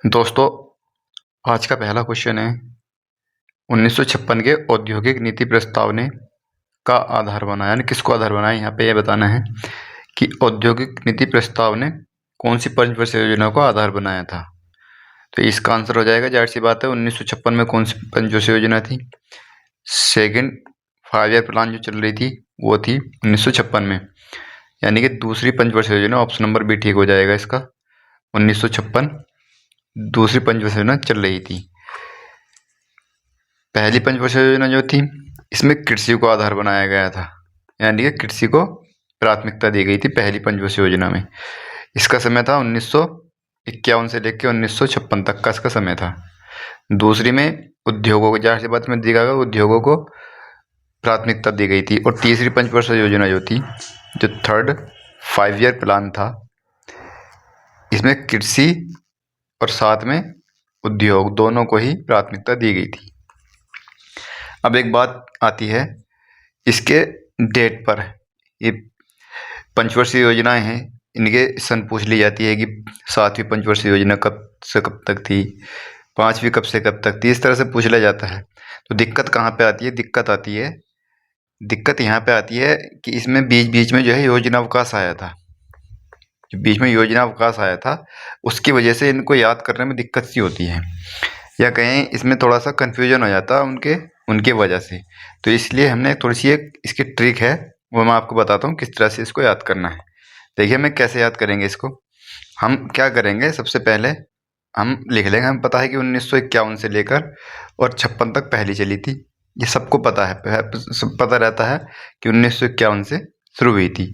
दोस्तों, आज का पहला क्वेश्चन है 1956 के औद्योगिक नीति प्रस्ताव ने का आधार बनाया, यानी किसको आधार बनाया। यहाँ पे ये बताना है कि औद्योगिक नीति प्रस्ताव ने कौन सी पंचवर्षीय योजना को आधार बनाया था। तो इसका आंसर हो जाएगा, जाहिर सी बात है, 1956 में कौन सी पंचवर्षीय योजना थी। सेकंड 5 ईयर प्लान जो चल रही थी वो थी 1956 में, यानी कि दूसरी पंचवर्षीय योजना। ऑप्शन नंबर बी ठीक हो जाएगा इसका। 1956 दूसरी पंचवर्षीय योजना चल रही थी। पहली पंचवर्षीय योजना जो थी इसमें कृषि को आधार बनाया गया था, यानी कि कृषि को प्राथमिकता दी गई थी पहली पंचवर्षीय योजना में। इसका समय था 1951 से लेकर 1956 तक का इसका समय था। दूसरी में उद्योगों को, जाहिर सी बात में देखा गया, उद्योगों को प्राथमिकता दी गई थी। और तीसरी पंचवर्षीय योजना जो थी, जो थर्ड 5 ईयर प्लान था, इसमें कृषि और साथ में उद्योग दोनों को ही प्राथमिकता दी गई थी। अब एक बात आती है इसके डेट पर। ये पंचवर्षीय योजनाएं हैं, इनके सन पूछ ली जाती है कि 7वीं पंचवर्षीय योजना कब से कब तक थी, 5वीं कब से कब तक थी, इस तरह से पूछ लिया जाता है। तो दिक्कत कहाँ पे आती है? दिक्कत यहाँ पे आती है कि इसमें बीच बीच में जो है योजना अवकाश आया था। जो बीच में योजना अवकाश आया था उसकी वजह से इनको याद करने में दिक्कत सी होती है, या कहें इसमें थोड़ा सा कन्फ्यूजन हो जाता है उनके वजह से। तो इसलिए हमने थोड़ी सी एक इसकी ट्रिक है, वो मैं आपको बताता हूँ किस तरह से इसको याद करना है। देखिए मैं कैसे याद करेंगे इसको। हम क्या करेंगे, सबसे पहले हम लिख लेंगे। हमें पता है कि 1951 से लेकर और 56 तक पहली चली थी, ये सबको पता है, सब पता रहता है कि 1951 से शुरू हुई थी।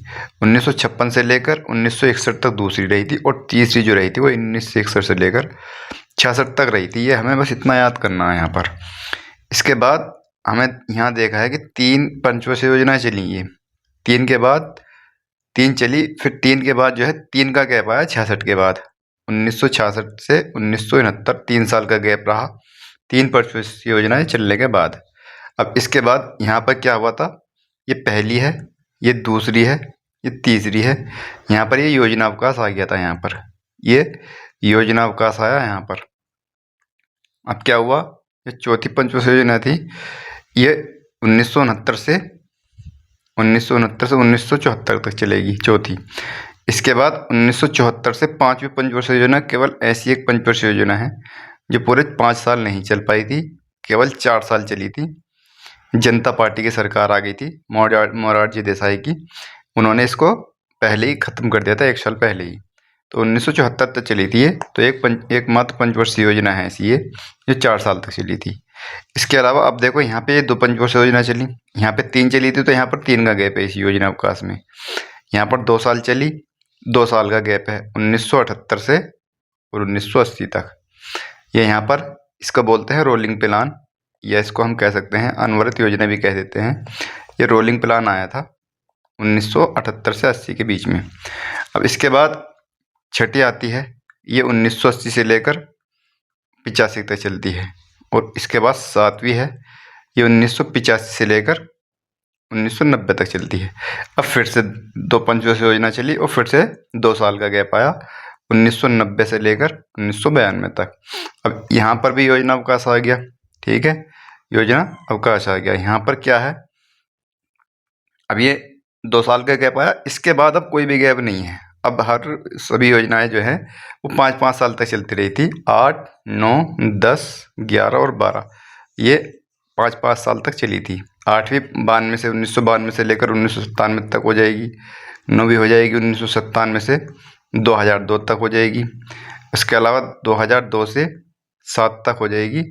1956 से लेकर 1961 तक दूसरी रही थी, और तीसरी जो रही थी वो 1961 से लेकर 66 तक रही थी। ये हमें बस इतना याद करना है यहाँ पर। इसके बाद हमें यहाँ देखा है कि 3 पंचवर्षीय योजनाएं चली। ये 3 के बाद 3 चली, फिर 3 के बाद जो है 3 का गैप आया 66 के बाद। 1966 से 1969 3 साल का गैप रहा 3 पंचवर्षीय योजनाएं चलने के बाद। अब इसके बाद यहाँ पर क्या हुआ था, ये पहली है, ये दूसरी है, ये तीसरी है। यहाँ पर ये योजना अवकाश आ गया था, यहाँ पर ये योजना अवकाश आया यहाँ पर। अब क्या हुआ, ये चौथी पंचवर्षीय योजना थी, ये 1969 से 1974 तक चलेगी, चौथी। इसके बाद 1974 से 5वीं पंचवर्षीय योजना केवल ऐसी एक पंचवर्षीय योजना है जो पूरे 5 साल नहीं चल पाई थी, केवल 4 साल चली थी। जनता पार्टी की सरकार आ गई थी, मोरारजी देसाई की, उन्होंने इसको पहले ही ख़त्म कर दिया था, 1 साल पहले ही। तो 1974 तक चली थी ये। तो एकमात्र पंचवर्षीय योजना है ऐसी ये जो 4 साल तक चली थी। इसके अलावा अब देखो यहाँ पे ये 2 पंचवर्षीय योजना चली, यहाँ पे 3 चली थी, तो यहाँ पर 3 का गैप है इस योजना अवकाश में। यहाँ पर 2 साल चली, 2 साल का गैप है 1978 से और 1980 तक। ये यहाँ पर इसको बोलते हैं रोलिंग प्लान, या इसको हम कह सकते हैं अनवरत योजना भी कह देते हैं। ये रोलिंग प्लान आया था 1978 से 80 के बीच में। अब इसके बाद छठी आती है, ये 1980 से लेकर 85 तक चलती है। और इसके बाद 7वीं है, ये 1985 से लेकर 1990 तक चलती है। अब फिर से 2 पंचवर्षीय योजना चली और फिर से 2 साल का गैप आया 1990 से लेकर 1992 तक। अब यहाँ पर भी योजना अवकाश आ गया, ठीक है, योजना अवकाश आ गया। यहाँ पर क्या है, अब ये 2 साल का गैप आया, इसके बाद अब कोई भी गैप नहीं है। अब सभी योजनाएं जो है वो 5-5 साल तक चलती रही थी। 8, 9, 10, 11 और 12 ये 5-5 साल तक चली थी। 8वीं 1992 से लेकर 1997 तक हो जाएगी। 9वीं हो जाएगी 1997 से 2002 तक हो जाएगी। इसके अलावा 2002 से 7 तक हो जाएगी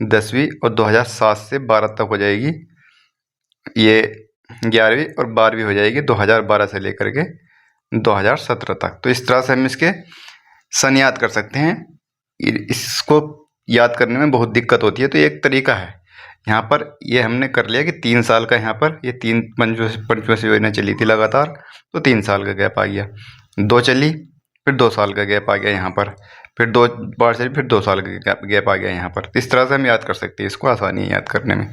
10वीं, और 2007 से 12 तक हो जाएगी ये 11वीं, और 12वीं हो जाएगी 2012 से लेकर के 2017 तक। तो इस तरह से हम इसके सन याद कर सकते हैं। इसको याद करने में बहुत दिक्कत होती है, तो ये एक तरीका है। यहाँ पर ये हमने कर लिया कि 3 साल का, यहाँ पर ये 3 पंचवर्षीय योजना चली थी लगातार, तो 3 साल का गैप आ गया। 2 चली, फिर 2 साल का गैप आ गया यहाँ पर, फिर 2 बार चली, फिर 2 साल का गैप आ गया यहाँ पर। इस तरह से हम याद कर सकते हैं, इसको आसानी है याद करने में।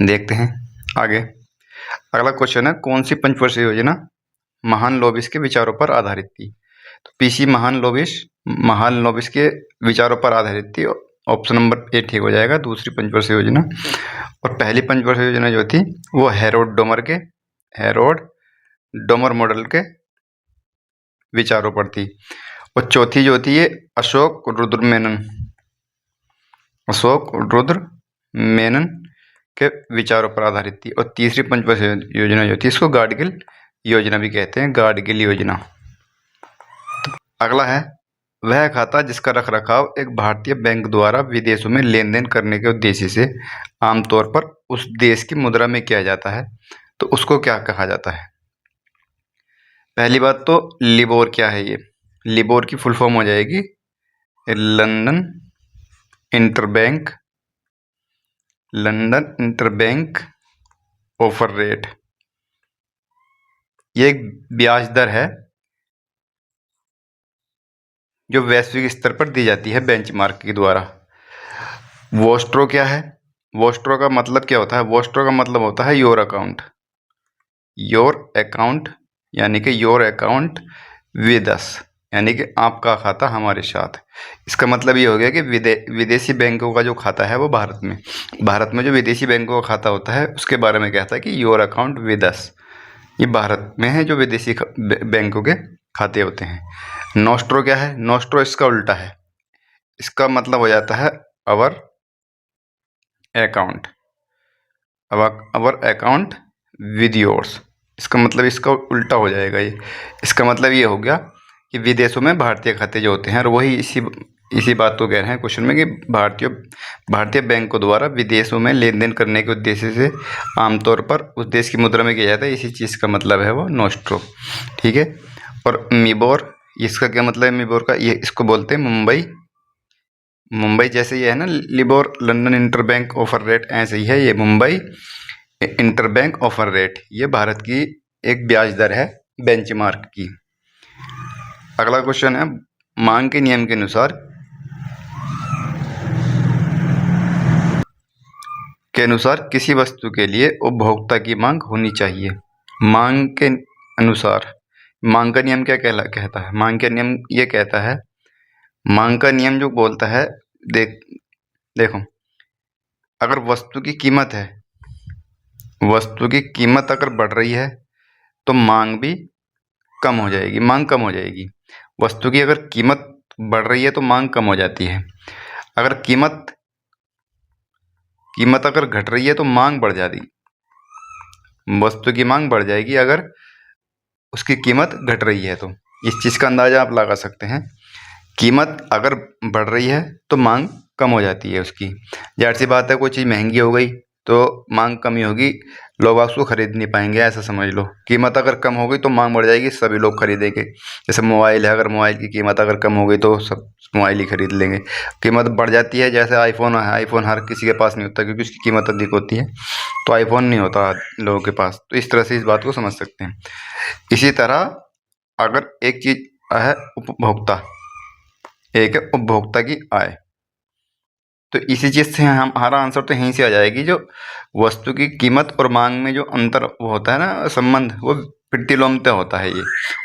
देखते हैं आगे। अगला क्वेश्चन है, कौन सी पंचवर्षीय योजना महान लोबिस के विचारों पर आधारित थी। तो पीसी महान लोबिस महालनोबिस के विचारों पर आधारित थी। ऑप्शन नंबर ए ठीक हो जाएगा, दूसरी पंचवर्षीय योजना। और पहली पंचवर्षीय योजना जो थी वो हेरोड डोमर मॉडल के विचारों पर थी। और चौथी जो थी ये अशोक रुद्र मेनन के विचारों पर आधारित थी। और तीसरी पंचवर्षीय योजना जो थी इसको गाडगिल योजना भी कहते हैं, गाडगिल योजना। अगला है वह खाता जिसका रखरखाव एक भारतीय बैंक द्वारा विदेशों में लेन देन करने के उद्देश्य से आमतौर पर उस देश की मुद्रा में किया जाता है, तो उसको क्या कहा जाता है। पहली बात तो लिबोर क्या है, ये लिबोर की फुल फॉर्म हो जाएगी लंदन इंटरबैंक ऑफर रेट। ये एक ब्याज दर है जो वैश्विक स्तर पर दी जाती है बेंचमार्क के द्वारा। वोस्ट्रो क्या है, वोस्ट्रो का मतलब क्या होता है, वोस्ट्रो का मतलब होता है योर अकाउंट यानी कि योर अकाउंट विद अस, यानी कि आपका खाता हमारे साथ। इसका मतलब ये हो गया कि विदेशी बैंकों का जो खाता है वो भारत में जो विदेशी बैंकों का खाता होता है उसके बारे में कहता है कि योर अकाउंट विद अस, ये भारत में है जो विदेशी बैंकों के खाते होते हैं। नोस्ट्रो क्या है, नोस्ट्रो इसका उल्टा है, इसका मतलब हो जाता है अवर अकाउंट विद योर्स। इसका मतलब इसका उल्टा हो जाएगा ये। इसका मतलब ये हो गया कि विदेशों में भारतीय खाते जो होते हैं, और वही इसी बात को कह रहे हैं क्वेश्चन में कि भारतीय बैंकों द्वारा विदेशों में लेन देन करने के उद्देश्य से आमतौर पर उस देश की मुद्रा में किया जाता है, इसी चीज़ का मतलब है वो नोस्ट्रो। ठीक है। और मिबोर, इसका क्या मतलब है मिबोर का, ये इसको बोलते हैं मुंबई जैसे ये है ना LIBOR London interbank offer rate, ऐसे ही है ये मुंबई इंटरबैंक ऑफर रेट, ये भारत की एक ब्याज दर है बेंचमार्क की। अगला क्वेश्चन है मांग के नियम के अनुसार किसी वस्तु के लिए उपभोक्ता की मांग होनी चाहिए। मांग के अनुसार, मांग का नियम क्या कहता है, मांग का नियम ये कहता है, मांग का नियम जो बोलता है देखो अगर वस्तु की कीमत अगर बढ़ रही है तो मांग कम हो जाएगी। वस्तु की अगर कीमत बढ़ रही है तो मांग कम हो जाती है। अगर कीमत अगर घट रही है तो मांग बढ़ जाती, वस्तु की मांग बढ़ जाएगी अगर उसकी कीमत घट रही है। तो इस चीज़ का अंदाज़ा आप लगा सकते हैं, कीमत अगर बढ़ रही है तो मांग कम हो जाती है उसकी। जाहिर सी बात है कोई चीज़ महंगी हो गई तो मांग कमी होगी, लोग उसको खरीद नहीं पाएंगे, ऐसा समझ लो। कीमत अगर कम हो गई तो मांग बढ़ जाएगी, सभी लोग खरीदेंगे। जैसे मोबाइल है, अगर मोबाइल की कीमत अगर कम हो गई तो सब मोबाइल ही खरीद लेंगे। कीमत बढ़ जाती है, जैसे आईफोन है, आईफोन हर किसी के पास नहीं होता क्योंकि उसकी कीमत अधिक होती है, तो आईफोन नहीं होता लोगों के पास। तो इस तरह से इस बात को समझ सकते हैं। इसी तरह अगर एक चीज़ है उपभोक्ता की आय, तो इसी चीज़ से हमारा आंसर तो यहीं से आ जाएगी, जो वस्तु की कीमत और मांग में जो अंतर वो होता है ना संबंध, वो प्रतिलोमतः होता है। ये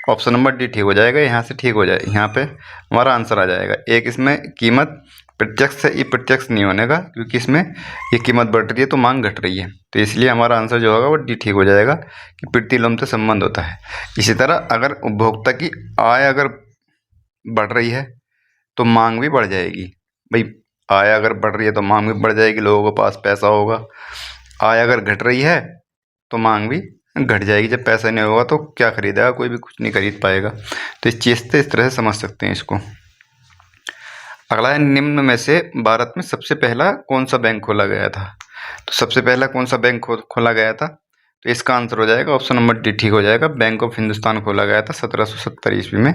ऑप्शन नंबर डी ठीक हो जाएगा, यहाँ से ठीक हो जाए, यहाँ पे हमारा आंसर आ जाएगा। एक इसमें कीमत प्रत्यक्ष से ये प्रत्यक्ष नहीं होने का, क्योंकि इसमें ये कीमत बढ़ रही है तो मांग घट रही है, तो इसलिए हमारा आंसर जो होगा वो डी ठीक हो जाएगा कि प्रतिलोमतः संबंध होता है। इसी तरह अगर उपभोक्ता की आय अगर बढ़ रही है तो मांग भी बढ़ जाएगी। भाई आय अगर बढ़ रही है तो मांग भी बढ़ जाएगी, लोगों के पास पैसा होगा। आय अगर घट रही है तो मांग भी घट जाएगी, जब पैसा नहीं होगा तो क्या खरीदेगा, कोई भी कुछ नहीं खरीद पाएगा। तो इस चीज़ से इस तरह से समझ सकते हैं इसको। अगला है निम्न में से भारत में सबसे पहला कौन सा बैंक खोला गया था। तो सबसे पहला कौन सा बैंक खोला गया था, तो इसका आंसर हो जाएगा ऑप्शन नंबर डी ठीक हो जाएगा। बैंक ऑफ हिंदुस्तान खोला गया था 1770 ईस्वी में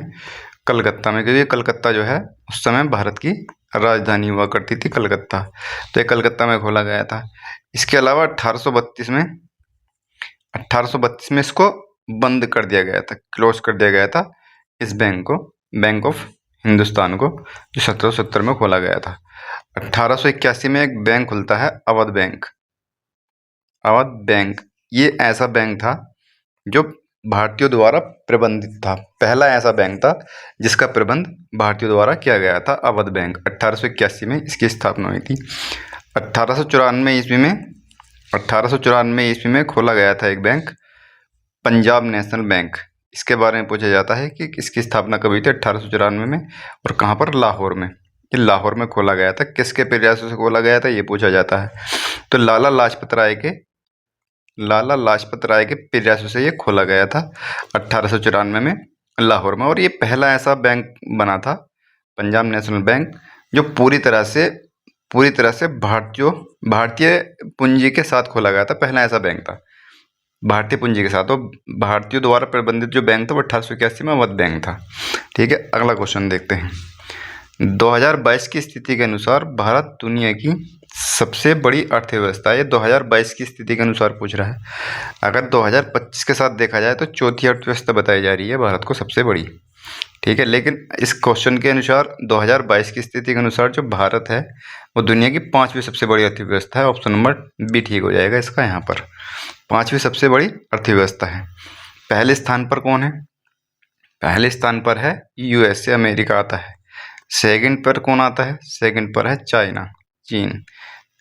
कलकत्ता में, क्योंकि कलकत्ता जो है उस समय भारत की राजधानी हुआ करती थी कलकत्ता, तो ये कलकत्ता में खोला गया था। इसके अलावा 1832 में इसको बंद कर दिया गया था, क्लोज कर दिया गया था इस बैंक को, बैंक ऑफ हिंदुस्तान को, जो 1770 में खोला गया था। 1881 में एक बैंक खुलता है अवध बैंक। ये ऐसा बैंक था जो भारतीयों द्वारा प्रबंधित था। पहला ऐसा बैंक था जिसका प्रबंध भारतीयों द्वारा किया गया था, अवध बैंक। 1881 में इसकी स्थापना हुई थी। 1894 ईस्वी में 1894 ईस्वी में खोला गया था एक बैंक, पंजाब नेशनल बैंक। इसके बारे में पूछा जाता है कि इसकी स्थापना कब हुई थी 1894 में, और कहाँ पर? लाहौर में। ये लाहौर में खोला गया था। किसके प्रयासों से खोला गया था ये पूछा जाता है। तो लाला लाजपत राय के प्रयासों से ये खोला गया था 1894 में लाहौर में। और ये पहला ऐसा बैंक बना था, पंजाब नेशनल बैंक, जो पूरी तरह से भारतीय पूंजी के साथ खोला गया था। पहला ऐसा बैंक था भारतीय पूंजी के साथ। तो भारतीयों द्वारा प्रबंधित जो बैंक था वो 1881 में अवध बैंक था। ठीक है, अगला क्वेश्चन देखते हैं। 2022 की स्थिति के अनुसार भारत दुनिया की सबसे बड़ी अर्थव्यवस्था है। ये 2022 की स्थिति के अनुसार पूछ रहा है। अगर 2025 के साथ देखा जाए तो चौथी अर्थव्यवस्था बताई जा रही है भारत को सबसे बड़ी। ठीक है, लेकिन इस क्वेश्चन के अनुसार 2022 की स्थिति के अनुसार जो भारत है वो दुनिया की 5वीं सबसे बड़ी अर्थव्यवस्था है। ऑप्शन नंबर बी ठीक हो जाएगा इसका। यहाँ पर 5वीं सबसे बड़ी अर्थव्यवस्था है। पहले स्थान पर कौन है? पहले स्थान पर है यूएसए, अमेरिका आता है। सेकंड पर कौन आता है? सेकंड पर है चाइना, चीन।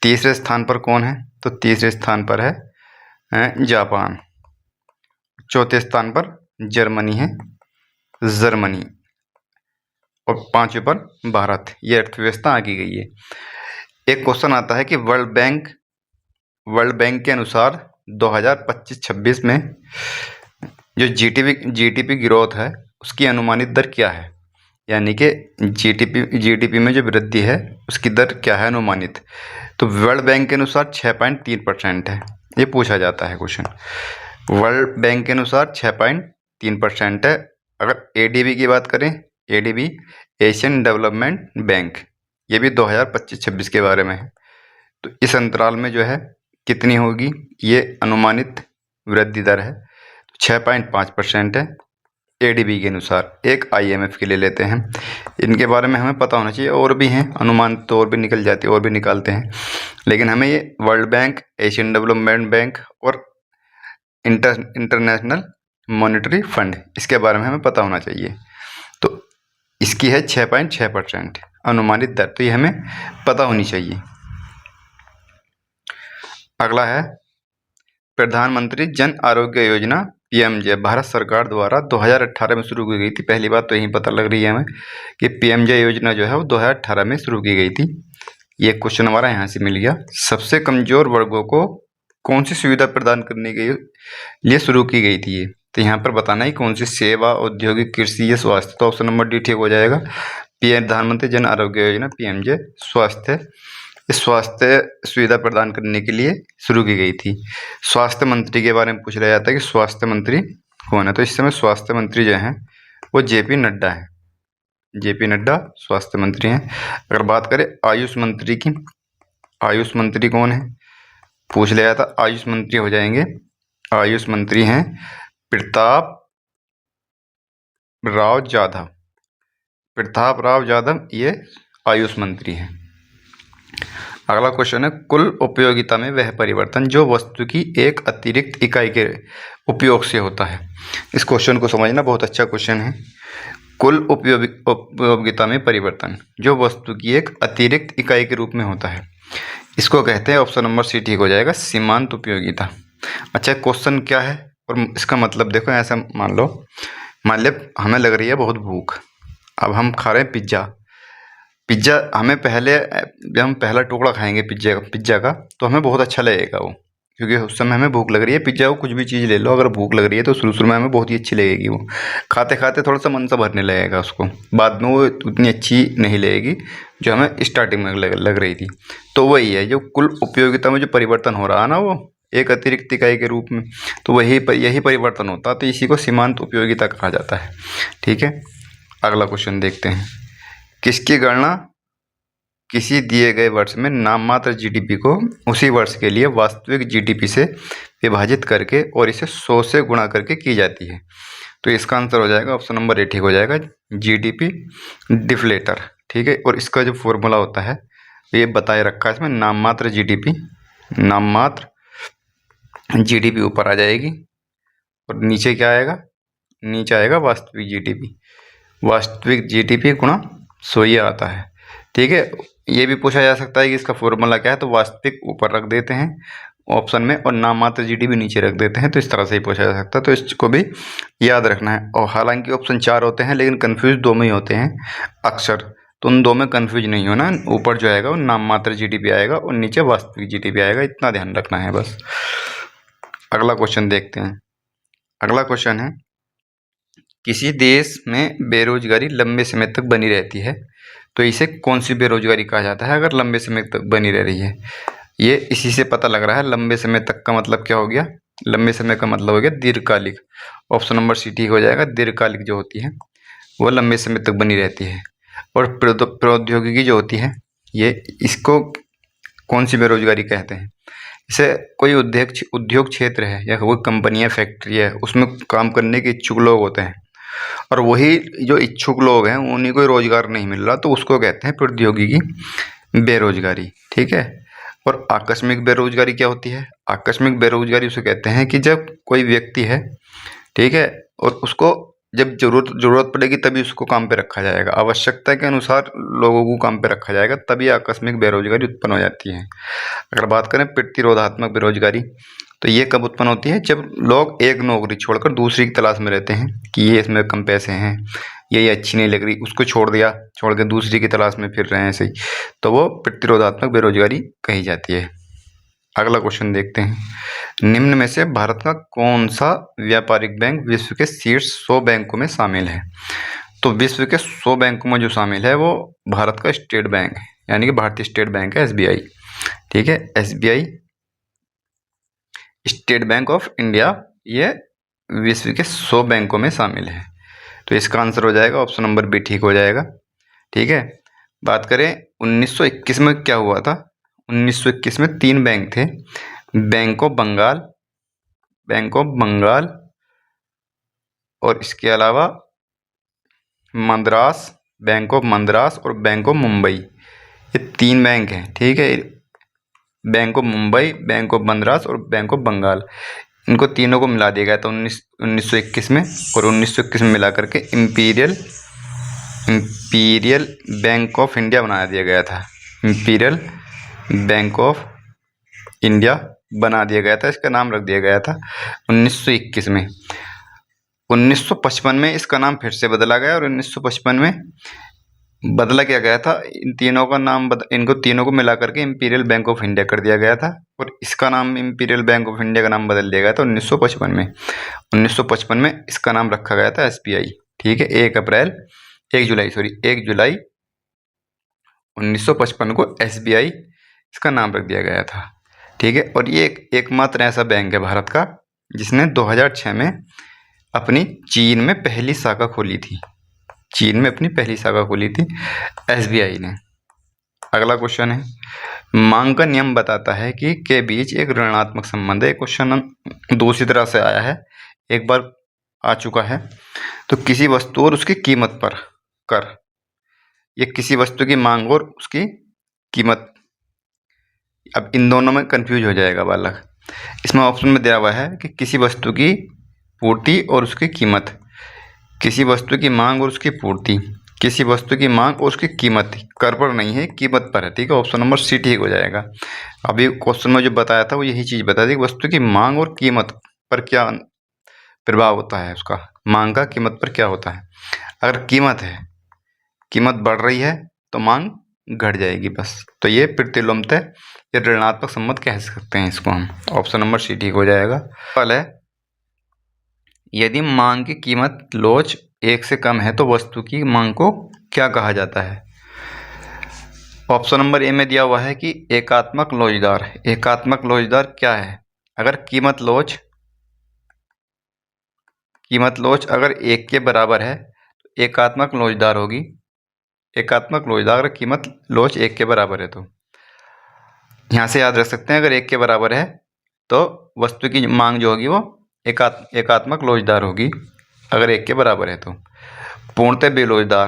तीसरे स्थान पर कौन है? तो तीसरे स्थान पर है जापान। चौथे स्थान पर जर्मनी है, जर्मनी। और 5वें पर भारत। ये अर्थव्यवस्था आगे गई है। एक क्वेश्चन आता है कि वर्ल्ड बैंक के अनुसार 2025-26 में जो जीडीपी ग्रोथ है उसकी अनुमानित दर क्या है? यानी कि जीडीपी में जो वृद्धि है उसकी दर क्या है अनुमानित? तो वर्ल्ड बैंक के अनुसार 6.3% है। ये पूछा जाता है क्वेश्चन। वर्ल्ड बैंक के अनुसार 6.3% है। अगर एडीबी की बात करें, एडीबी एशियन डेवलपमेंट बैंक, ये भी 2025-26 के बारे में है। तो इस अंतराल में जो है कितनी होगी? ये अनुमानित वृद्धि दर है 6.5% है एडीबी के अनुसार। एक आईएमएफ के ले लेते हैं, इनके बारे में हमें पता होना चाहिए। और भी हैं अनुमान, तो और भी निकल जाती है, और भी निकालते हैं, लेकिन हमें ये world bank, Asian development bank और इंटरनेशनल मॉनेटरी फंड, इसके बारे में हमें पता होना चाहिए। तो इसकी है 6.6% अनुमानित दर, तो ये हमें पता होनी चाहिए। अगला है प्रधानमंत्री जन आरोग्य योजना पीएमजे, भारत सरकार द्वारा 2018 में शुरू की गई थी। पहली बात तो यही पता लग रही है हमें कि पीएमजे योजना जो है वो 2018 में शुरू की गई थी। ये क्वेश्चन हमारा यहाँ से मिल गया। सबसे कमजोर वर्गों को कौन सी सुविधा प्रदान करने के लिए शुरू की गई थी ये? तो यहाँ पर बताना है कौन सी सेवा, औद्योगिक, कृषि या स्वास्थ्य। तो ऑप्शन नंबर डी ठीक हो जाएगा। प्रधानमंत्री जन आरोग्य योजना पीएमजे स्वास्थ्य, इस स्वास्थ्य सुविधा प्रदान करने के लिए शुरू की गई थी। स्वास्थ्य मंत्री के बारे में पूछ रहा जाता है कि स्वास्थ्य मंत्री कौन है? तो इस समय स्वास्थ्य मंत्री जो हैं वो जेपी नड्डा हैं। जेपी नड्डा स्वास्थ्य मंत्री हैं। अगर बात करें आयुष मंत्री की, आयुष मंत्री कौन है पूछ लिया था। आयुष मंत्री हो जाएंगे, आयुष मंत्री हैं प्रताप राव यादव। प्रताप राव यादव ये आयुष मंत्री हैं। अगला क्वेश्चन है कुल उपयोगिता में वह परिवर्तन जो वस्तु की एक अतिरिक्त इकाई के उपयोग से होता है। इस क्वेश्चन को समझना बहुत अच्छा क्वेश्चन है। कुल उपयोगिता में परिवर्तन जो वस्तु की एक अतिरिक्त इकाई के रूप में होता है, इसको कहते हैं, ऑप्शन नंबर सी ठीक हो जाएगा, सीमांत उपयोगिता। अच्छा, क्वेश्चन क्या है और इसका मतलब देखो। ऐसा मान लो हमें लग रही है बहुत भूख, अब हम खा रहे हैं पिज्ज़ा। हमें जब हम पहला टुकड़ा खाएंगे पिज्ज़ा का तो हमें बहुत अच्छा लगेगा वो, क्योंकि उस समय हमें भूख लग रही है। पिज्ज़ा को कुछ भी चीज़ ले लो, अगर भूख लग रही है तो शुरू में हमें बहुत ही अच्छी लगेगी वो। खाते खाते थोड़ा सा मन सा भरने लगेगा उसको, बाद में वो उतनी अच्छी नहीं लगेगी जो हमें स्टार्टिंग में लग रही थी। तो वही है जो कुल उपयोगिता में जो परिवर्तन हो रहा है ना, वो एक अतिरिक्त इकाई के रूप में, तो यही परिवर्तन होता है। तो इसी को सीमांत उपयोगिता कहा जाता है। ठीक है, अगला क्वेश्चन देखते हैं। किसकी गणना किसी दिए गए वर्ष में नाममात्र जीडीपी को उसी वर्ष के लिए वास्तविक जीडीपी से विभाजित करके और इसे 100 से गुणा करके की जाती है? तो इसका आंसर हो जाएगा ऑप्शन नंबर ए ठीक हो जाएगा, जीडीपी डिफ्लेटर। ठीक है, और इसका जो फॉर्मूला होता है ये बताए रखा है इसमें। नाममात्र जीडीपी ऊपर आ जाएगी और नीचे क्या आएगा, नीचे आएगा वास्तविक जीडीपी। वास्तविक जीडीपी गुणा 100 ये आता है। ठीक है, ये भी पूछा जा सकता है कि इसका फॉर्मूला क्या है, तो वास्तविक ऊपर रख देते हैं ऑप्शन में और नाममात्र जीडीपी नीचे रख देते हैं, तो इस तरह से ही पूछा जा सकता है, तो इसको भी याद रखना है। और हालांकि ऑप्शन 4 होते हैं लेकिन कन्फ्यूज 2 में ही होते हैं अक्सर, तो उन 2 में कन्फ्यूज नहीं होना। ऊपर जो आएगा वो नाममात्र जीडीपी आएगा और नीचे वास्तविक जीडीपी आएगा, इतना ध्यान रखना है बस। अगला क्वेश्चन देखते हैं। अगला क्वेश्चन है, किसी देश में बेरोजगारी लंबे समय तक बनी रहती है तो इसे कौन सी बेरोजगारी कहा जाता है अगर लंबे समय तक बनी रह रही है। ये इसी से पता लग रहा है। लंबे समय तक का मतलब क्या हो गया, लंबे समय का मतलब हो गया दीर्घकालिक। ऑप्शन नंबर सी ठीक हो जाएगा। दीर्घकालिक जो होती है वो लंबे समय तक बनी रहती है। और प्रौद्योगिकी जो होती है, ये इसको कौन सी बेरोजगारी कहते हैं। जैसे कोई उद्योग क्षेत्र है या कोई कंपनी है, फैक्ट्री है, उसमें काम करने के इच्छुक लोग होते हैं और वही जो इच्छुक लोग हैं उन्हीं को रोजगार नहीं मिल रहा, तो उसको कहते हैं प्रौद्योगिकी बेरोजगारी। ठीक है। और आकस्मिक बेरोजगारी क्या होती है, आकस्मिक बेरोजगारी उसे कहते हैं कि जब कोई व्यक्ति है, ठीक है, और उसको जब जरूरत पड़ेगी तभी उसको काम पे रखा जाएगा, आवश्यकता के अनुसार लोगों को काम पे रखा जाएगा, तभी आकस्मिक बेरोजगारी उत्पन्न हो जाती है। अगर बात करें प्रतिरोधात्मक बेरोजगारी, तो ये कब उत्पन्न होती है, जब लोग एक नौकरी छोड़कर दूसरी की तलाश में रहते हैं कि ये इसमें कम पैसे हैं, ये अच्छी नहीं लग रही, उसको छोड़ दिया, छोड़ के दूसरी की तलाश में फिर रहे हैं ऐसे ही, तो वो प्रतिरोधात्मक बेरोजगारी कही जाती है। अगला क्वेश्चन देखते हैं। निम्न में से भारत का कौन सा व्यापारिक बैंक विश्व के शीर्ष 100 बैंकों में शामिल है। तो विश्व के 100 बैंकों में जो शामिल है वो भारत का स्टेट बैंक है, यानी कि भारतीय स्टेट बैंक है, एसबीआई। ठीक है, SBI state bank of India, ये विश्व के 100 बैंकों में शामिल है, तो इसका आंसर हो जाएगा ऑप्शन नंबर बी ठीक हो जाएगा। ठीक है। बात करें 1921 में क्या हुआ था। 1921 में 3 बैंक थे, बैंक ऑफ बंगाल और इसके अलावा मद्रास, बैंक ऑफ मद्रास और बैंक ऑफ मुंबई, ये 3 बैंक हैं। ठीक है, bank of Mumbai, bank of Madras और बैंक ऑफ बंगाल, इनको तीनों को मिला दिया गया था 1921 में, और 1921 में मिला करके इम्पीरियल बैंक ऑफ इंडिया बना दिया गया था। इम्पीरियल बैंक ऑफ इंडिया बना दिया गया था, इसका नाम रख दिया गया था 1921 में। 1955 में इसका नाम फिर से बदला गया और 1955 में बदला क्या गया था, इन तीनों का नाम इनको तीनों को मिला करके इम्पीरियल बैंक ऑफ इंडिया कर दिया गया था, और इसका नाम इम्पीरियल बैंक ऑफ इंडिया का नाम बदल दिया गया था 1955 में। 1955 में इसका नाम रखा गया था एसबीआई। ठीक है, 1 जुलाई 1955 को एसबीआई इसका नाम रख दिया गया था। ठीक है, और ये एकमात्र ऐसा बैंक है भारत का जिसने 2006 में अपनी चीन में पहली शाखा खोली थी। चीन में अपनी पहली शाखा खोली थी एसबीआई ने। अगला क्वेश्चन है, मांग का नियम बताता है कि के बीच एक ऋणात्मक संबंध है। क्वेश्चन दूसरी तरह से आया है, एक बार आ चुका है। तो किसी वस्तु और उसकी कीमत पर कर, ये किसी वस्तु की मांग और उसकी कीमत, अब इन दोनों में कंफ्यूज हो जाएगा बालक। इसमें ऑप्शन में दिया हुआ है कि किसी वस्तु की पूर्ति और उसकी कीमत, किसी वस्तु की मांग और उसकी पूर्ति, किसी वस्तु की मांग और उसकी कीमत, कर पर नहीं है, कीमत पर है। ठीक है, ऑप्शन नंबर सी ठीक हो जाएगा। अभी क्वेश्चन में जो बताया था वो यही चीज़ बता दी, वस्तु की मांग और कीमत पर क्या प्रभाव होता है, उसका मांग का कीमत पर क्या होता है। अगर कीमत है, कीमत बढ़ रही है तो मांग घट जाएगी बस, तो ये प्रतिलोमतः या ऋणात्मक संबंध कह सकते हैं इसको हम। ऑप्शन नंबर सी ठीक हो जाएगा। सवाल है, यदि मांग की कीमत लोच 1 से कम है तो वस्तु की मांग को क्या कहा जाता है। ऑप्शन नंबर ए में दिया हुआ है कि एकात्मक लोचदार। एकात्मक लोचदार क्या है, अगर कीमत लोच अगर 1 के बराबर है तो एकात्मक लोचदार होगी। एकात्मक लोचदार अगर कीमत लोच 1 के बराबर है तो यहाँ से याद रख सकते हैं, अगर 1 के बराबर है तो वस्तु की मांग जो होगी वो एकात्मक लोचदार होगी, अगर 1 के बराबर है तो। पूर्णतः बेलोचदार,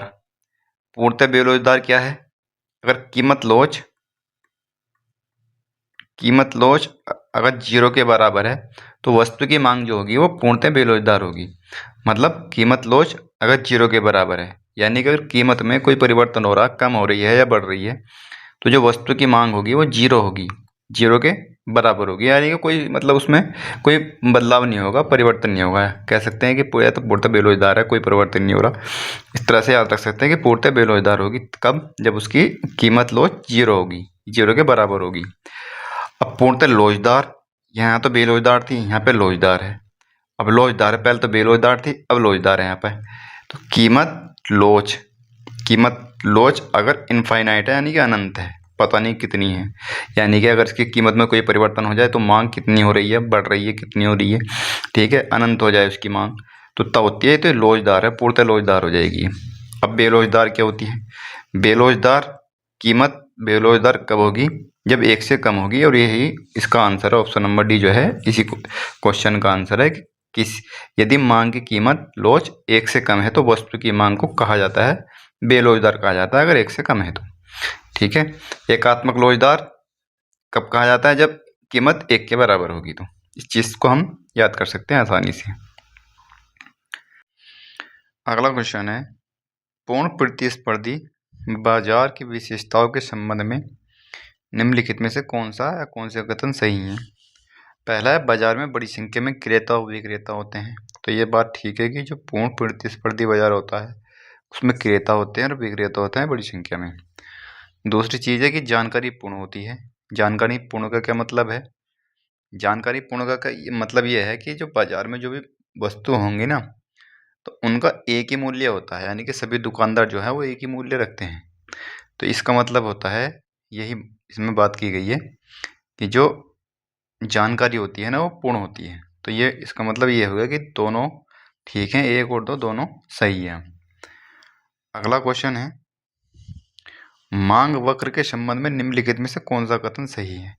पूर्णतः बेलोचदार क्या है, अगर कीमत लोच अगर 0 के बराबर है तो वस्तु की मांग जो होगी वो पूर्णतः बेरोजगार होगी। मतलब कीमत लोच अगर 0 के बराबर है, यानी कि अगर कीमत में कोई परिवर्तन हो रहा, कम हो रही है या बढ़ रही है, तो जो वस्तु की मांग होगी वो 0 होगी, 0 के बराबर होगी, यानी कि कोई मतलब उसमें कोई बदलाव नहीं होगा, परिवर्तन नहीं होगा। कह सकते हैं कि पूरा तो पूर्णतः बेरोजगार है, कोई परिवर्तन नहीं हो रहा। इस तरह से याद रख सकते हैं कि पूर्णतः बेरोजगार होगी कब, जब उसकी कीमत लोच 0 होगी, 0 के बराबर होगी। अब पूर्णतः लोचदार, यहाँ तो बेरोजगार थी, यहाँ पे लोचदार है। अब लोचदार है, पहले तो बेरोजगार थी, अब लोचदार है यहाँ पे। तो कीमत लोच अगर इनफाइनाइट है, यानी कि अनंत है, पता नहीं कितनी है, यानी कि अगर इसकी कीमत में कोई परिवर्तन हो जाए तो मांग कितनी हो रही है, बढ़ रही है, कितनी हो रही है, ठीक है, अनंत हो जाए उसकी मांग, तो तब होती है, तो लोचदार है, पूर्णतः लोचदार हो जाएगी। अब बेरोजगार क्या होती है? बेरोजगार कीमत बेरोजगार कब होगी? जब 1 से कम होगी, और यही इसका आंसर है, ऑप्शन नंबर डी जो है इसी क्वेश्चन का आंसर है कि यदि मांग की कीमत लोच 1 से कम है तो वस्तु की मांग को कहा जाता है बेरोजगार, कहा जाता है अगर 1 से कम है तो। ठीक है, एकात्मक लोचदार कब कहा जाता है? जब कीमत 1 के बराबर होगी। तो इस चीज को हम याद कर सकते हैं आसानी से। अगला क्वेश्चन है, पूर्ण प्रतिस्पर्धी बाजार की विशेषताओं के संबंध में निम्नलिखित में से कौन सा या कौन से कथन सही है? पहला है, बाजार में बड़ी संख्या में क्रेता और विक्रेता होते हैं। तो ये बात ठीक है कि जो पूर्ण प्रतिस्पर्धी बाजार होता है उसमें क्रेता होते हैं और विक्रेता होते हैं बड़ी संख्या में। दूसरी चीज़ है कि जानकारी पूर्ण होती है। जानकारी पूर्ण का क्या मतलब है? जानकारी पूर्ण का मतलब ये है कि जो बाजार में जो भी वस्तु होंगी ना, तो उनका एक ही मूल्य होता है, यानी कि सभी दुकानदार जो है वो एक ही मूल्य रखते हैं। तो इसका मतलब होता है, यही इसमें बात की गई है कि जो जानकारी होती है ना वो पूर्ण होती है। तो ये इसका मतलब ये होगा कि दोनों ठीक हैं, 1 और 2 दोनों सही है। अगला क्वेश्चन है, मांग वक्र के संबंध में निम्नलिखित में से कौन सा कथन सही है?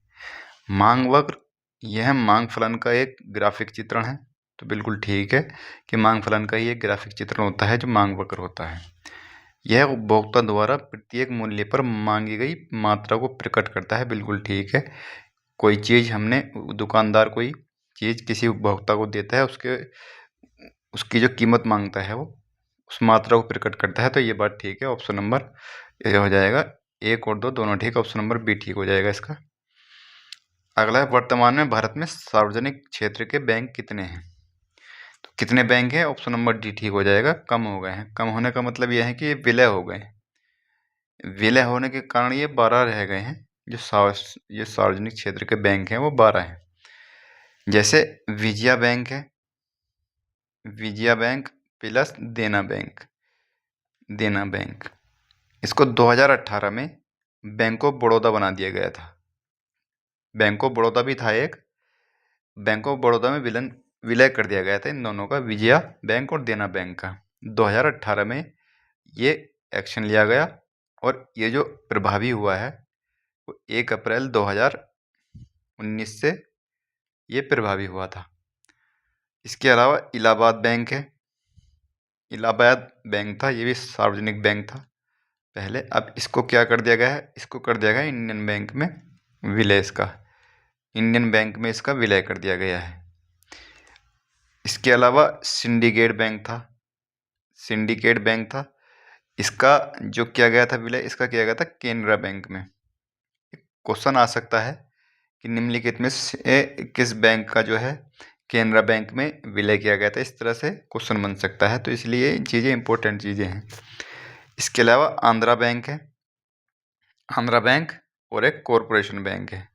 मांग वक्र, यह मांग फलन का एक ग्राफिक चित्रण है। तो बिल्कुल ठीक है कि मांग फलन का ही एक ग्राफिक चित्रण होता है जो मांग वक्र होता है। यह उपभोक्ता द्वारा प्रत्येक मूल्य पर मांगी गई मात्रा को प्रकट करता है। बिल्कुल ठीक है, कोई चीज़ हमने दुकानदार कोई चीज़ किसी उपभोक्ता को देता है, उसकी जो कीमत मांगता है वो उस मात्रा को प्रकट करता है। तो ये बात ठीक है, ऑप्शन नंबर ये हो जाएगा, 1 और 2 दोनों ठीक, ऑप्शन नंबर बी ठीक हो जाएगा इसका। अगला है, वर्तमान में भारत में सार्वजनिक क्षेत्र के बैंक कितने हैं? तो कितने बैंक हैं? ऑप्शन नंबर डी ठीक हो जाएगा, कम हो गए हैं। कम होने का मतलब यह है कि ये विलय हो गए। विलय होने के कारण ये 12 रह गए हैं। जो सार्वजनिक क्षेत्र के बैंक हैं वो 12 हैं। जैसे विजया बैंक है, विजया बैंक प्लस देना बैंक, इसको 2018 में बैंक ऑफ बड़ौदा बना दिया गया था। बैंक ऑफ बड़ौदा भी था एक, बैंक ऑफ बड़ौदा में विलय कर दिया गया था इन दोनों का, विजया बैंक और देना बैंक का। 2018 में ये एक्शन लिया गया और ये जो प्रभावी हुआ है वो 1 अप्रैल 2019 से ये प्रभावी हुआ था। इसके अलावा इलाहाबाद बैंक है, इलाहाबाद बैंक था, ये भी सार्वजनिक बैंक था पहले। अब इसको क्या कर दिया गया है? इसको कर दिया गया इंडियन बैंक में विलय, इसका इंडियन बैंक में इसका विलय कर दिया गया है। इसके अलावा सिंडिकेट बैंक था, इसका जो किया गया था विलय, इसका किया गया था केनरा बैंक में। क्वेश्चन आ सकता है कि निम्नलिखित में से किस बैंक का जो है केनरा बैंक में विलय किया गया था, इस तरह से क्वेश्चन बन सकता है। तो इसलिए इन चीज़ें इंपॉर्टेंट चीज़ें हैं। इसके अलावा आंध्रा बैंक है, आंध्रा बैंक और एक कॉरपोरेशन बैंक है।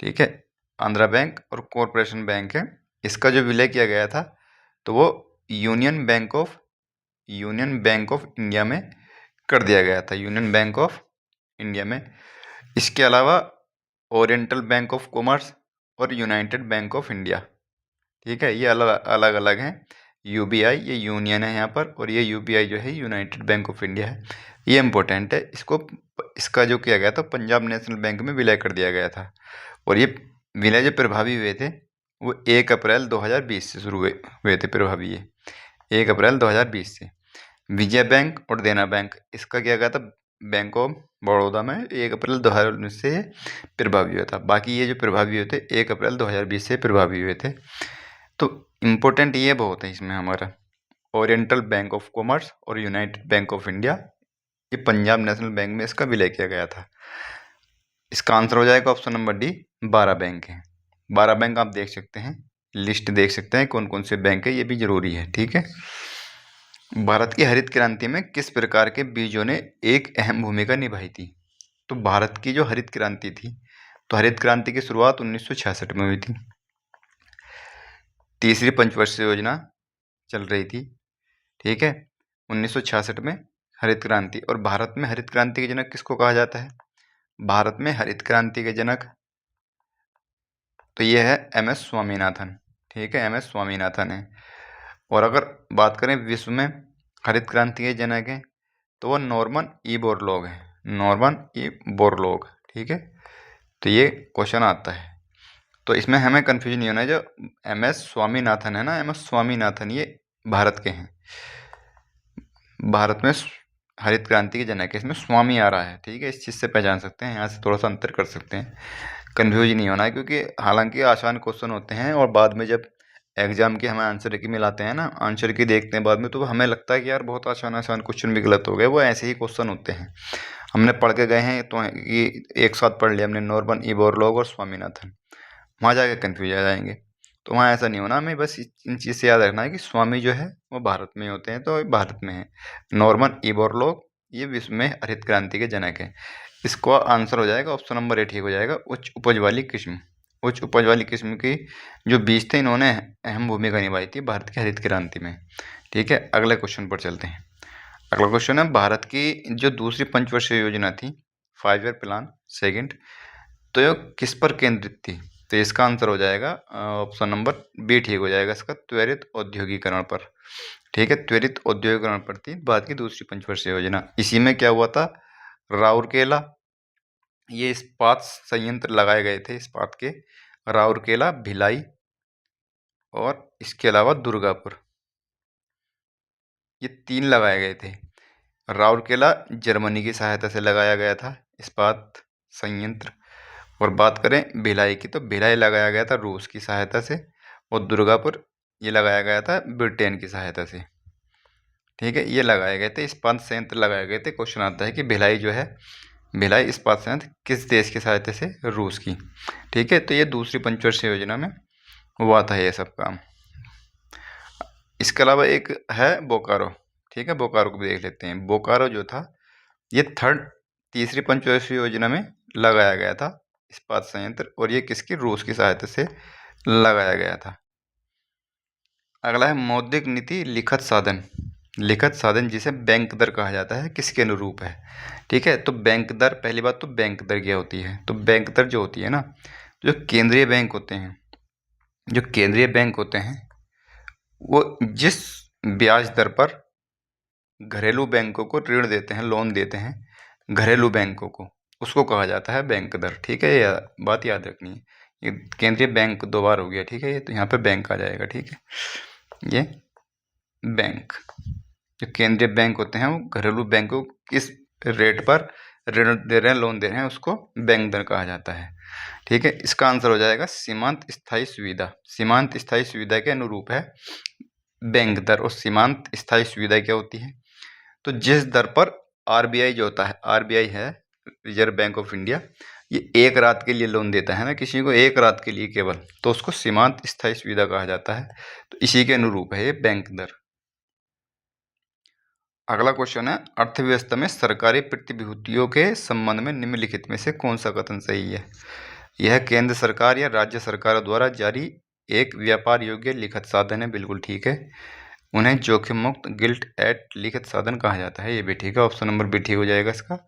ठीक है, आंध्रा बैंक और कॉरपोरेशन बैंक है। इसका जो विलय किया गया था तो वो यूनियन बैंक ऑफ इंडिया में कर दिया गया था, यूनियन बैंक ऑफ इंडिया में। इसके अलावा ओरिएंटल बैंक ऑफ कॉमर्स और यूनाइटेड बैंक ऑफ इंडिया, ठीक है, ये अलग अलग हैं। यूबीआई ये यूनियन है यहाँ पर, और ये यूबीआई जो है यूनाइटेड बैंक ऑफ इंडिया है। ये इम्पोर्टेंट है, इसका जो किया गया था पंजाब नेशनल बैंक में विलय कर दिया गया था। और ये विलय जो प्रभावी हुए थे वो 1 अप्रैल 2020 से शुरू हुए थे प्रभावी, ये 1 अप्रैल 2020 से। विजया बैंक और देना बैंक, इसका किया गया था बैंक ऑफ बड़ौदा में 1 अप्रैल 2019 से प्रभावी हुआ था। बाकी ये जो प्रभावी हुए थे 1 अप्रैल 2020 से प्रभावी हुए थे। तो इम्पोर्टेंट ये बहुत है इसमें हमारा, ओरिएंटल बैंक ऑफ कॉमर्स और यूनाइटेड बैंक ऑफ इंडिया, ये पंजाब नेशनल बैंक में इसका विलय किया गया था। इसका आंसर हो जाएगा ऑप्शन नंबर डी, 12 बैंक हैं। 12 बैंक आप देख सकते हैं, लिस्ट देख सकते हैं कौन कौन से बैंक है, ये भी जरूरी है, ठीक है। भारत की हरित क्रांति में किस प्रकार के बीजों ने एक अहम भूमिका निभाई थी? तो भारत की जो हरित क्रांति थी, तो हरित क्रांति की शुरुआत 1966 में हुई थी। तीसरी पंचवर्षीय योजना चल रही थी, ठीक है, 1966 में हरित क्रांति। और भारत में हरित क्रांति के जनक किसको कहा जाता है? भारत में हरित क्रांति के जनक तो ये है MS स्वामीनाथन, ठीक है, MS स्वामीनाथन है। और अगर बात करें विश्व में हरित क्रांति के जनक हैं तो वो नॉर्मन ई बोरलॉग है, नॉर्मन ई बोरलॉग, ठीक है। तो ये क्वेश्चन आता है, तो इसमें हमें कन्फ्यूजन नहीं होना है। जो MS स्वामीनाथन है ना, MS स्वामीनाथन, ये भारत के हैं, भारत में हरित क्रांति के जनक है, इसमें स्वामी आ रहा है, ठीक है। इस चीज़ से पहचान सकते हैं, यहाँ से थोड़ा सा अंतर कर सकते हैं, कन्फ्यूज नहीं होना है, क्योंकि हालांकि आसान क्वेश्चन होते हैं और बाद में जब एग्जाम के हमें आंसर की मिलाते हैं ना, आंसर की देखते हैं बाद में, तो हमें लगता है कि यार बहुत आसान आसान क्वेश्चन भी गलत हो गए। वो ऐसे ही क्वेश्चन होते हैं, हमने पढ़ के गए हैं तो ये एक साथ पढ़ लिया हमने, नॉर्मन ई बोरलॉग और स्वामीनाथन, वहाँ जाके कन्फ्यूज आ जाएंगे। तो वहाँ ऐसा नहीं होना, हमें बस इन चीज़ से याद रखना है कि स्वामी जो है वो भारत में होते हैं, तो भारत में है। नॉर्मन ई बोरलॉग ये विश्व में हरित क्रांति के जनक हैं। इसको आंसर हो जाएगा ऑप्शन नंबर ए, ठीक हो जाएगा। उच्च उपज वाली किस्म, उच्च उपज वाली किस्म की जो बीज थे इन्होंने अहम भूमिका निभाई थी भारत की हरित क्रांति में, ठीक है। अगले क्वेश्चन पर चलते हैं। अगला क्वेश्चन है, भारत की जो दूसरी पंचवर्षीय योजना थी, 5 ईयर प्लान सेकेंड, तो ये किस पर केंद्रित थी? तो इसका आंसर हो जाएगा ऑप्शन नंबर बी, ठीक हो जाएगा इसका, त्वरित औद्योगिकरण पर, ठीक है। त्वरित औद्योगिकरण पर थी भारत की दूसरी पंचवर्षीय योजना। इसी में क्या हुआ था, राउरकेला, ये इस्पात संयंत्र लगाए गए थे, इस्पात के, राउरकेला, भिलाई और इसके अलावा दुर्गापुर, ये 3 लगाए गए थे। राउरकेला जर्मनी की सहायता से लगाया गया था इस्पात संयंत्र, और बात करें भिलाई की तो भिलाई लगाया गया था रूस की सहायता से, और दुर्गापुर ये लगाया गया था ब्रिटेन की सहायता से, ठीक है। ये लगाए गए थे, इस्पात संयंत्र लगाए गए थे। क्वेश्चन आता है कि भिलाई जो है, भिलाई इस्पात संयंत्र किस देश की सहायता से? रूस की, ठीक है। तो ये दूसरी पंचवर्षीय योजना में हुआ था ये सब काम। इसके अलावा एक है बोकारो, ठीक है, बोकारो को भी देख लेते हैं। बोकारो जो था ये तीसरी पंचवर्षीय योजना में लगाया गया था इस्पात संयंत्र, और ये किसकी? रूस की सहायता से लगाया गया था। अगला है मौद्रिक नीति लिखित साधन, लिखित साधन जिसे बैंक दर कहा जाता है किसके अनुरूप है? ठीक है, तो बैंक दर, पहली बात तो बैंक दर क्या होती है? तो बैंक दर जो होती है ना, जो केंद्रीय बैंक होते हैं, जो केंद्रीय बैंक होते हैं वो जिस ब्याज दर पर घरेलू बैंकों को ऋण देते हैं, लोन देते हैं घरेलू बैंकों को, उसको कहा जाता है बैंक दर। ठीक है, ये बात याद रखनी है। ये केंद्रीय बैंक 2 बार हो गया, ठीक है, ये तो यहाँ पे बैंक आ जाएगा। ठीक है, ये बैंक, जो केंद्रीय बैंक होते हैं वो घरेलू बैंकों को किस रेट पर ऋण दे रहे हैं, लोन दे रहे हैं, उसको बैंक दर कहा जाता है। ठीक है, इसका आंसर हो जाएगा सीमांत स्थायी सुविधा। सीमांत स्थायी सुविधा के अनुरूप है बैंक दर। और सीमांत स्थायी सुविधा क्या होती है? तो जिस दर पर आरबीआई जो होता है, आरबीआई है रिजर्व बैंक ऑफ इंडिया, ये एक रात के लिए लोन देता है ना किसी को, एक रात के लिए केवल, तो उसको सीमांत स्थायी सुविधा कहा जाता है। तो इसी के अनुरूप है ये बैंक दर। अगला क्वेश्चन है, अर्थव्यवस्था में सरकारी प्रतिभूतियों के संबंध में निम्नलिखित में से कौन सा कथन सही है? यह केंद्र सरकार या राज्य सरकार द्वारा जारी एक व्यापार योग्य लिखित साधन है, बिल्कुल ठीक है। उन्हें जोखिम मुक्त गिल्ट एट लिखित साधन कहा जाता है, ये भी ठीक है, ऑप्शन नंबर बी ठीक हो जाएगा इसका।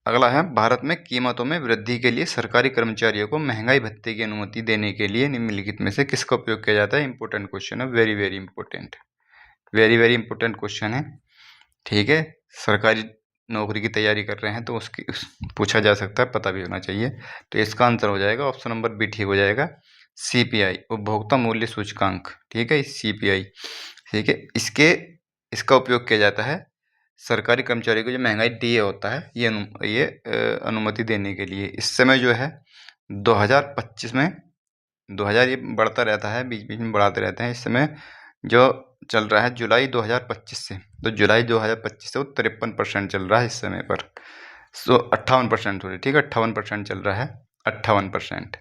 अगला है, भारत में कीमतों में वृद्धि के लिए सरकारी कर्मचारियों को महंगाई भत्ते की अनुमति देने के लिए निम्नलिखित में से किसका उपयोग किया जाता है? इंपॉर्टेंट क्वेश्चन है, very very important, very very important question है। ठीक है, सरकारी नौकरी की तैयारी कर रहे हैं तो उसकी पूछा जा सकता है, पता भी होना चाहिए। तो इसका आंसर हो जाएगा ऑप्शन नंबर बी ठीक हो जाएगा, सीपीआई, उपभोक्ता मूल्य सूचकांक। ठीक है, सीपीआई, ठीक है, इसका उपयोग किया जाता है सरकारी कर्मचारी को जो महंगाई डी होता है ये अनुमति देने के लिए। इस समय जो है 2025 में 2000 ये बढ़ता रहता है, बीच बीच में बढ़ाते रहते हैं। इस समय जो चल रहा है जुलाई 2025 से, तो जुलाई 2025 से वो 53% चल रहा है इस समय पर। 58% सॉरी, ठीक है, 58% चल रहा है, 58%।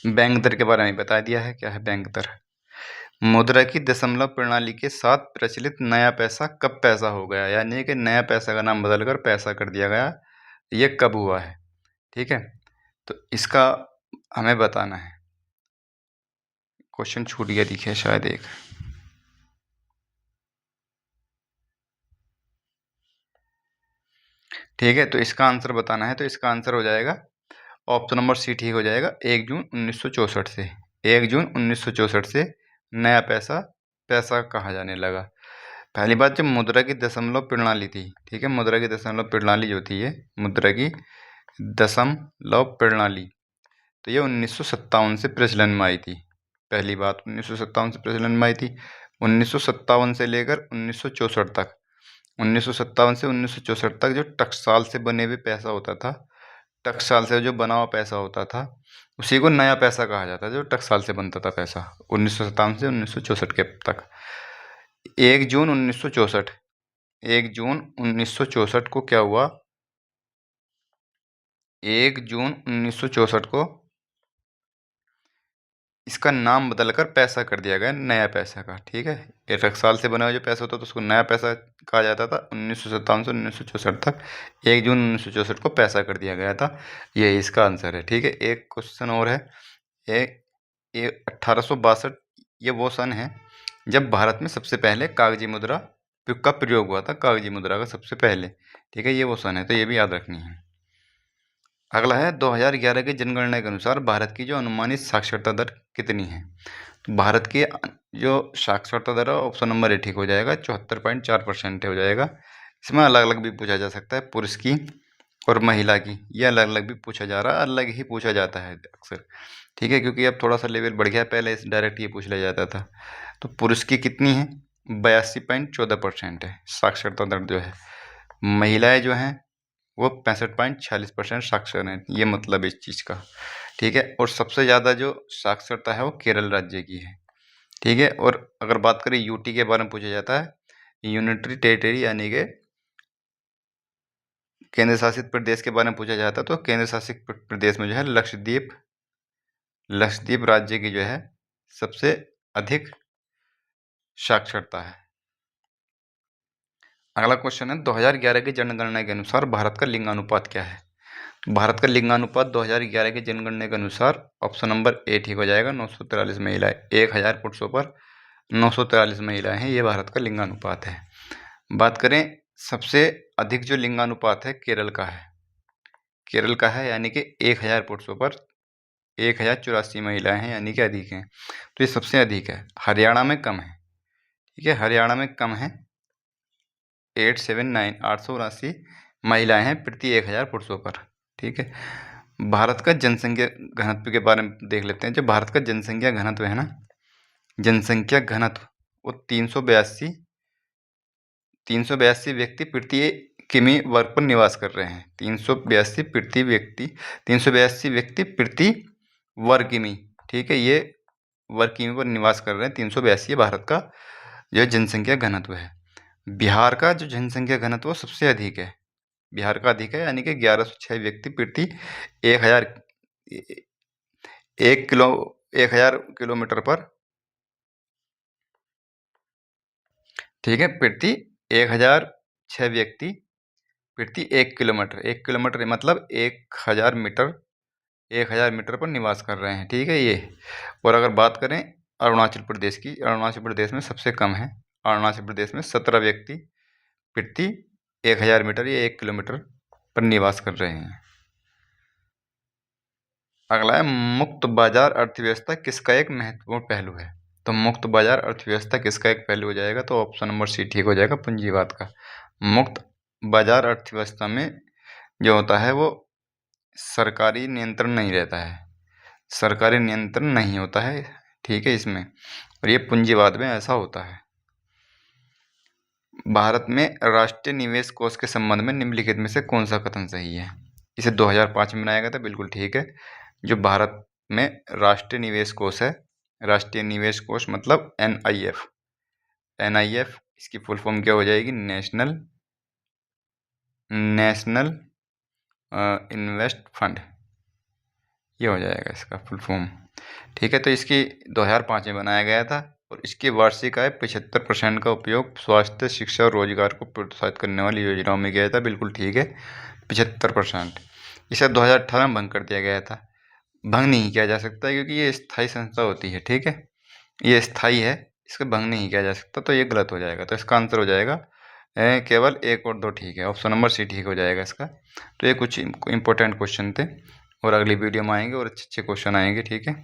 बैंक दर के बारे में बता दिया है, क्या है बैंक दर। मुद्रा की दशमलव प्रणाली के साथ प्रचलित नया पैसा कब पैसा हो गया, यानी कि नया पैसा का नाम बदलकर पैसा कर दिया गया, ये कब हुआ है, ठीक है। तो इसका हमें बताना है। क्वेश्चन छूट गया दिखे शायद एक। ठीक है, तो इसका आंसर बताना है, तो इसका आंसर हो जाएगा ऑप्शन नंबर सी ठीक हो जाएगा, 1 जून 1964 से। 1 जून 1964 से नया पैसा पैसा कहा जाने लगा। पहली बात, जब मुद्रा की दशमलव प्रणाली थी, ठीक है, मुद्रा की दशमलव प्रणाली जो थी, ये मुद्रा की दशमलव प्रणाली, तो ये 1957 से प्रचलन में आई थी। पहली बात 1957 से प्रचलन में आई थी। 1957 से लेकर 1964 तक, 1957 से 1964 तक जो टकसाल से बने हुए पैसा होता था, टकसाल से जो बना हुआ पैसा होता था, उसी को नया पैसा कहा जाता है, जो टकसाल से बनता था पैसा। 1957 से 1964 के तक। 1 जून 1964, 1 जून 1964 को क्या हुआ, 1 जून 1964 को इसका नाम बदलकर पैसा कर दिया गया, नया पैसा का, ठीक है। ये टकसाल से बना हुआ जो पैसा होता था उसको नया पैसा कहा जाता था। 1957 से 1964 तक, 1 जून 1964 को पैसा कर दिया गया था। ये इसका आंसर है, ठीक है। एक क्वेश्चन और है, ये 1862 ये वो सन है जब भारत में सबसे पहले कागजी मुद्रा का प्रयोग हुआ था, कागजी मुद्रा का सबसे पहले, ठीक है, ये वो सन है, तो ये भी याद रखनी है। अगला है 2011 की जनगणना के अनुसार भारत की जो अनुमानित साक्षरता दर कितनी है। तो भारत की जो साक्षरता दर है ऑप्शन नंबर ए ठीक हो जाएगा, 74.4% हो जाएगा। इसमें अलग अलग भी पूछा जा सकता है, पुरुष की और महिला की, ये अलग अलग भी पूछा जा रहा है, अलग ही पूछा जाता है अक्सर, ठीक है, क्योंकि अब थोड़ा सा लेवल बढ़ गया, पहले इस डायरेक्ट ये पूछ लिया जाता था। तो पुरुष की कितनी है, 82.14% है साक्षरता दर जो है। महिलाएं जो हैं वो 65.46% साक्षर हैं, ये मतलब इस चीज़ का, ठीक है। और सबसे ज़्यादा जो साक्षरता है वो केरल राज्य की है, ठीक है। और अगर बात करें यूटी के बारे में पूछा जाता है, यूनिटरी टेरिटरी यानी कि केंद्र शासित प्रदेश के बारे में पूछा जाता है, तो केंद्र शासित प्रदेश में जो है लक्षद्वीप राज्य की जो है सबसे अधिक साक्षरता है। अगला क्वेश्चन है 2011 की जनगणना के अनुसार भारत का लिंगानुपात क्या है। भारत का लिंगानुपात 2011 की जनगणना के अनुसार ऑप्शन नंबर ए ठीक हो जाएगा, 943 महिलाएं 1000 पुरुषों पर 943 महिलाएं हैं, ये भारत का लिंगानुपात है। बात करें सबसे अधिक जो लिंगानुपात है केरल का है, केरल का है, यानी कि 1000 पुरुषों पर 1084 महिलाएं हैं, यानी कि अधिक हैं, तो ये सबसे अधिक है। हरियाणा में कम है, ठीक है, हरियाणा में कम है, 879 महिलाएं हैं प्रति 1000 पुरुषों पर, ठीक है। भारत का जनसंख्या घनत्व के बारे में देख लेते हैं। जो भारत का जनसंख्या घनत्व है ना, जनसंख्या घनत्व वो 382 व्यक्ति प्रति किमी वर्ग पर निवास कर रहे हैं। 382 व्यक्ति प्रति वर्ग किमी, ठीक है, ये वर्ग किमी पर निवास कर रहे हैं। 382 भारत का जो जनसंख्या घनत्व है। बिहार का जो जनसंख्या घनत्व वो सबसे अधिक है, बिहार का अधिक है, यानी कि 1106 व्यक्ति प्रति 1000 किलोमीटर पर, ठीक है, प्रति 1006 व्यक्ति प्रति 1 किलोमीटर, 1 किलोमीटर मतलब 1000 मीटर पर निवास कर रहे हैं, ठीक है ये। और अगर बात करें अरुणाचल प्रदेश की, अरुणाचल प्रदेश में सबसे कम है, अरुणाचल प्रदेश में 17 व्यक्ति प्रति 1000 मीटर या 1 किलोमीटर पर निवास कर रहे हैं। अगला है मुक्त बाजार अर्थव्यवस्था किसका एक महत्वपूर्ण पहलू है। तो मुक्त बाजार अर्थव्यवस्था किसका एक पहलू हो जाएगा, तो ऑप्शन नंबर सी ठीक हो जाएगा, पूंजीवाद का। मुक्त बाजार अर्थव्यवस्था में जो होता है वो सरकारी नियंत्रण नहीं रहता है, सरकारी नियंत्रण नहीं होता है, ठीक है इसमें, और ये पूंजीवाद में ऐसा होता है। भारत में राष्ट्रीय निवेश कोष के संबंध में निम्नलिखित में से कौन सा कथन सही है? इसे 2005 में बनाया गया था, बिल्कुल ठीक है। जो भारत में राष्ट्रीय निवेश कोष है, राष्ट्रीय निवेश कोष मतलब NIF, NIF इसकी फुल फॉर्म क्या हो जाएगी? नेशनल इन्वेस्ट फंड, ये हो जाएगा इसका फुल फॉर्म, ठीक है। तो इसकी 2005 में बनाया गया था और इसकी वार्षिक आय 75% का उपयोग स्वास्थ्य, शिक्षा और रोजगार को प्रोत्साहित करने वाली योजनाओं में किया था, बिल्कुल ठीक है, 75%। इसे 2018 में भंग कर दिया गया था। भंग नहीं किया जा सकता क्योंकि ये स्थायी संस्था होती है, ठीक है, ये स्थायी है, इसका भंग नहीं किया जा सकता, तो ये गलत हो जाएगा। तो इसका आंसर हो जाएगा केवल 1 और 2 ठीक है, ऑप्शन नंबर सी ठीक हो जाएगा इसका। तो ये कुछ इंपॉर्टेंट क्वेश्चन थे और अगली वीडियो में आएंगे और अच्छे अच्छे क्वेश्चन आएंगे, ठीक है।